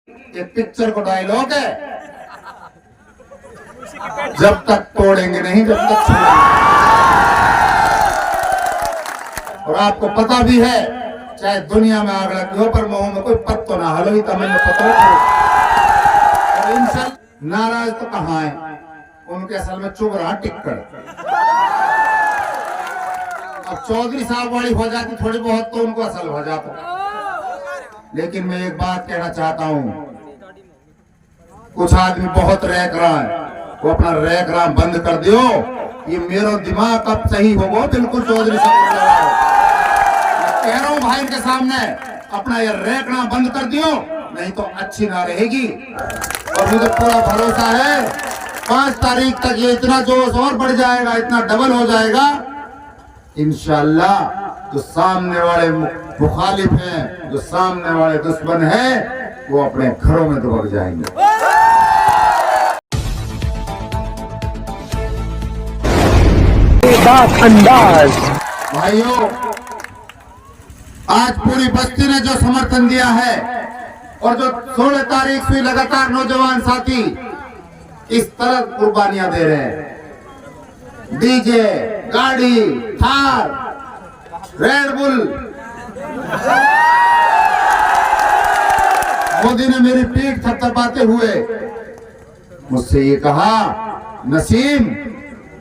ये पिक्चर को डायलॉग है, जब तक तोड़ेंगे नहीं जब तक छुड़ेंगे। और आपको पता भी है, चाहे दुनिया में आग लगी हो पर मुंह में कोई पत्तो ना हलो, तमिल पत्तो। और इंसान नाराज तो कहाँ है, उनके असल में चुभ रहा टिक्कड़। अब चौधरी साहब वाली हो जाती थोड़ी बहुत तो उनको असल हो जाता। लेकिन मैं एक बात कहना चाहता हूँ, कुछ आदमी बहुत रैक रहा है, वो अपना रैक रहा बंद कर दियो। ये मेरा दिमाग अब सही होगा बिल्कुल चौधरी साहब कह रहा हूँ भाई के सामने, अपना ये रैकना बंद कर दियो, नहीं तो अच्छी ना रहेगी। और मुझे पूरा भरोसा है 5 तारीख तक ये इतना जोश और बढ़ जाएगा, इतना डबल हो जाएगा इंशाल्लाह। जो सामने वाले मुखालिफ हैं, जो सामने वाले दुश्मन हैं, वो अपने घरों में दुबक जाएंगे। अंदाज भाइयों, आज पूरी बस्ती ने जो समर्थन दिया है और जो 16 तारीख से लगातार नौजवान साथी इस तरह कुर्बानियां दे रहे हैं, डीजे, गाड़ी, थार, रेड बुल। मोदी ने मेरी पीठ थपथपाते हुए मुझसे ये कहा, नसीम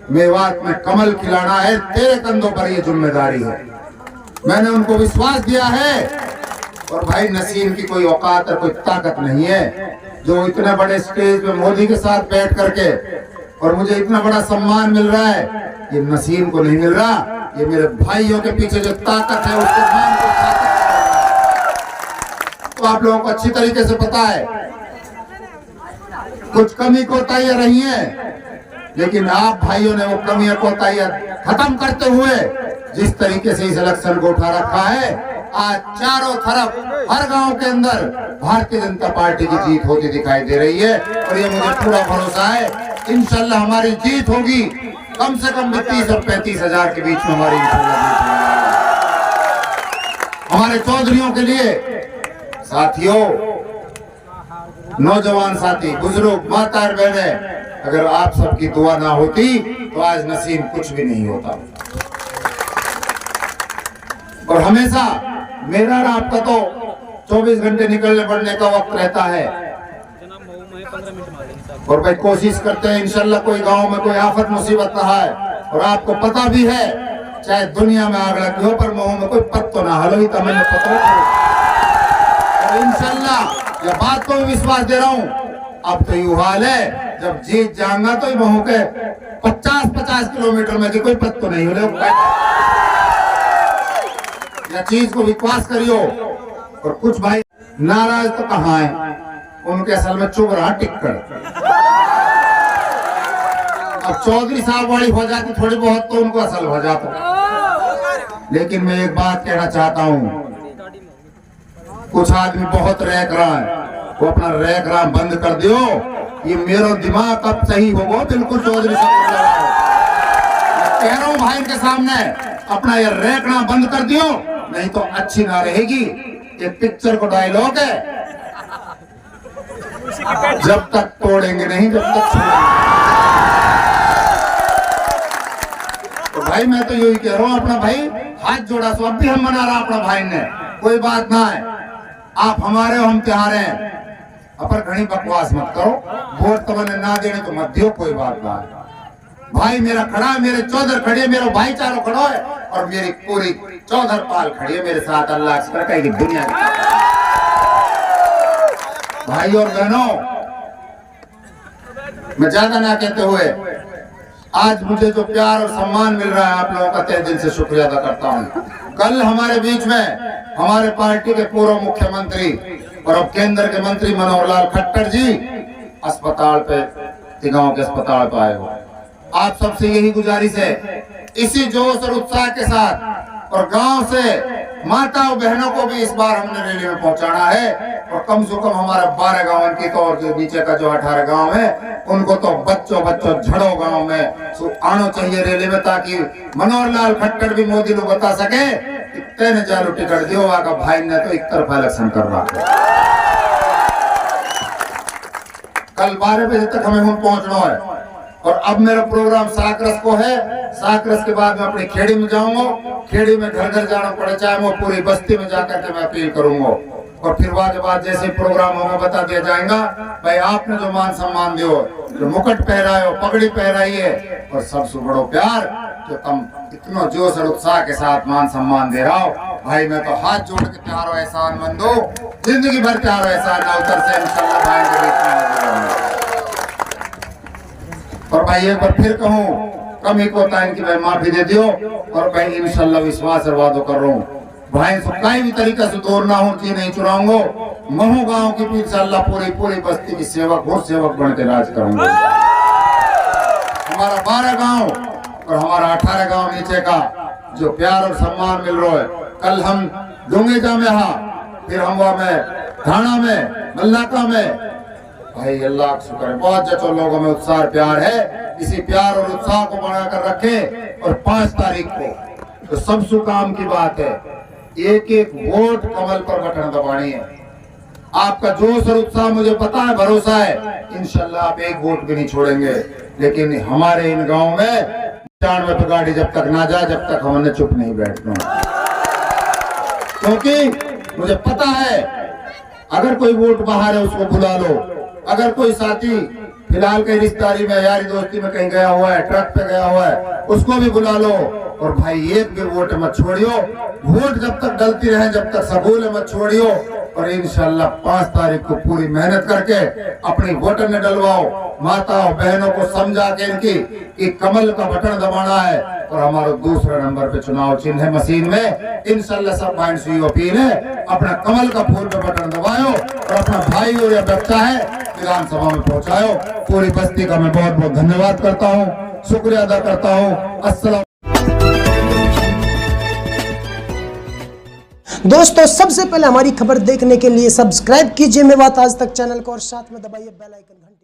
मेवात में कमल खिलाना है, तेरे कंधों पर ये जिम्मेदारी है। मैंने उनको विश्वास दिया है। और भाई नसीम की कोई औकात और कोई ताकत नहीं है जो इतने बड़े स्टेज पे मोदी के साथ बैठ करके और मुझे इतना बड़ा सम्मान मिल रहा है, ये नसीम को नहीं मिल रहा। ये मेरे भाइयों के पीछे जो ताकत है उसको मान को ताकत। तो आप लोगों को अच्छी तरीके से पता है, कुछ कमी कोताहियां रही है, लेकिन आप भाइयों ने वो कमियां कोताहियां खत्म करते हुए जिस तरीके से इस इलेक्शन को उठा रखा है, आज चारों तरफ हर गांव के अंदर भारतीय जनता पार्टी की जीत होती दिखाई दे रही है। और ये मुझे पूरा भरोसा है इंशाल्लाह हमारी जीत होगी। कम से कम 30 और 35 हजार के बीच में हमारी हमारे चौधरियों के लिए साथियों, नौजवान साथी, बुजुर्ग, माता और बहने, अगर आप सबकी दुआ ना होती तो आज नसीम कुछ भी नहीं होता। और हमेशा मेरा और आपका तो 24 घंटे निकलने पड़ने का वक्त रहता है। और भाई कोशिश करते हैं इंशाल्लाह कोई गांव में कोई आफत मुसीबत ना आए। और आपको पता भी है, चाहे दुनिया में आग लगी हो पर मुंह में कोई पत्तो ना हलो, तमिल पत्तो। और इंशाल्लाह यह बात को भी विश्वास दे रहा हूँ, अब तो यू हाल है, जब जीत जाऊंगा तो वहां के 50-50 किलोमीटर में कोई पत्तो नहीं हो। यह चीज को विश्वास करियो। और कुछ भाई नाराज तो कहाँ है, उनके असल में चुभ रहा टिक्कड़। अब चौधरी साहब वाली हो जाती थोड़ी बहुत तो उनको असल हो जाता। लेकिन मैं एक बात कहना चाहता हूँ, कुछ आदमी बहुत रैक रहा है, वो अपना रैक रहा बंद कर दियो। ये मेरा दिमाग अब सही होगा बिल्कुल चौधरी साहब कह रहा हूँ भाई के सामने, अपना ये रैकना बंद कर दियो, नहीं तो अच्छी ना रहेगी। ये पिक्चर को डायलॉग है, जब तक तोड़ेंगे नहीं जब तक छुड़ेंगे। तो भाई मैं तो यही कह रहा हूँ, अपना भाई हाथ जोड़ा सो, अब भी हम मना रहा अपना भाई ने, कोई बात ना है, आप हमारे हो, हम त्योहार हैं। अपर घनी बकवास मत करो, वोट तो मैंने ना देने तो मत दियो, कोई बात ना है। भाई मेरा खड़ा है, मेरे चौधर खड़े, मेरा भाईचारा खड़ा है और मेरी पूरी चौधर पाल खड़ी है मेरे साथ। अल्लाह की दुनिया की भाई और बहनों, मैं ज्यादा ना कहते हुए आज मुझे जो प्यार और सम्मान मिल रहा है, आप लोगों का तहे दिल से शुक्रिया अदा करता हूँ। कल हमारे बीच में हमारे पार्टी के पूर्व मुख्यमंत्री और अब केंद्र के मंत्री मनोहर लाल खट्टर जी अस्पताल पे, गांव के अस्पताल पे आए हो। आप सबसे यही गुजारिश है, इसी जोश और उत्साह के साथ और गांव से माता और बहनों को भी इस बार हमने रैली में पहुंचाना है। और कम से कम हमारे 12 गांव की तो, और जो नीचे का जो 18 गांव है उनको तो बच्चों झड़ो गांव में आना चाहिए रैली में, ताकि मनोहर लाल खट्टर भी मोदी को बता सके कि तेने चालू टिकट दियो, का भाई ने तो एक तरफा इलेक्शन कर रहा है। कल 12 बजे तक हमें वहां पहुंचना है। और अब मेरा प्रोग्राम साकरस को है। साकरस के बाद मैं अपनी खेड़ी में जाऊंगा। खेड़ी में घर घर जाना पड़े, चाहे वो पूरी बस्ती में जाकर के मैं अपील करूंगा। और फिर बाद जैसे प्रोग्राम होगा बता दिया जाएगा, भाई आपने जो मान सम्मान दियो, जो मुकुट पहराए हो, पगड़ी पहराई है, और सबसे बड़ो प्यार जो तुम इतना जोश और उत्साह के साथ मान सम्मान दे रहा हो, भाई मैं तो हाथ जोड़ के प्यारो एहसान मंद हूं, जिंदगी भर प्यारो एहसान ना उतर से इंशाल्लाह भाई के बीच में। और भाई एक बार फिर कहूं, कमी को ताइन की भाई माफी दे दियो। और भाई इंशाल्लाह विश्वास और वादो कर रहा हूँ, भाई कहीं भी तरीका से दूर ना हो, जी नहीं चुराऊंगा। महू गांव की इंशाल्लाह पूरी बस्ती की सेवक और सेवक बन के राज करूंगा। हमारा 12 गांव और हमारा 18 गांव नीचे का जो प्यार और सम्मान मिल रहा है, कल हम डोंगेजा में फिर हम में थाना में मल्लाका में, भाई अल्लाह का शुक्र है बहुत जचो लोगों में उत्साह प्यार है। इसी प्यार और उत्साह को बनाकर रखे। और 5 तारीख को तो सबसे काम की बात है, एक वोट कमल पर बटन दबानी है। आपका जोश और उत्साह मुझे पता है, भरोसा है, इंशाल्लाह आप एक वोट भी नहीं छोड़ेंगे। लेकिन हमारे इन गांव में 95 पे गाड़ी जब तक ना जाए, जब तक हमने चुप नहीं बैठना। क्योंकि मुझे पता है अगर कोई वोट बाहर है उसको बुला लो, अगर कोई साथी फिलहाल कहीं रिश्तेदारी में यारी दोस्ती में कहीं गया हुआ है, ट्रक पे गया हुआ है, उसको भी बुला लो। और भाई एक भी वोट मत छोड़ियो, वोट जब तक डलती रहे, जब तक सबूल मत छोड़ियो। और इंशाल्लाह 5 तारीख को पूरी मेहनत करके अपनी वोटर में डलवाओ। माताओं बहनों को समझा के इनकी कि कमल का बटन दबाना है। और हमारा दूसरे नंबर पे चुनाव चिन्ह है मशीन में, इंशाल्लाह सब पॉइंट से अपील है, अपना कमल का फूल पे बटन दबाओ और अपना भाई और या बच्चा है विधानसभा में पहुंचाओ। पूरी बस्ती का मैं बहुत बहुत धन्यवाद करता हूँ, शुक्रिया अदा करता हूँ। अस्सलाम। दोस्तों सबसे पहले हमारी खबर देखने के लिए सब्सक्राइब कीजिए मेवात आज तक चैनल को और साथ में दबाइए बेल आइकन घंटी।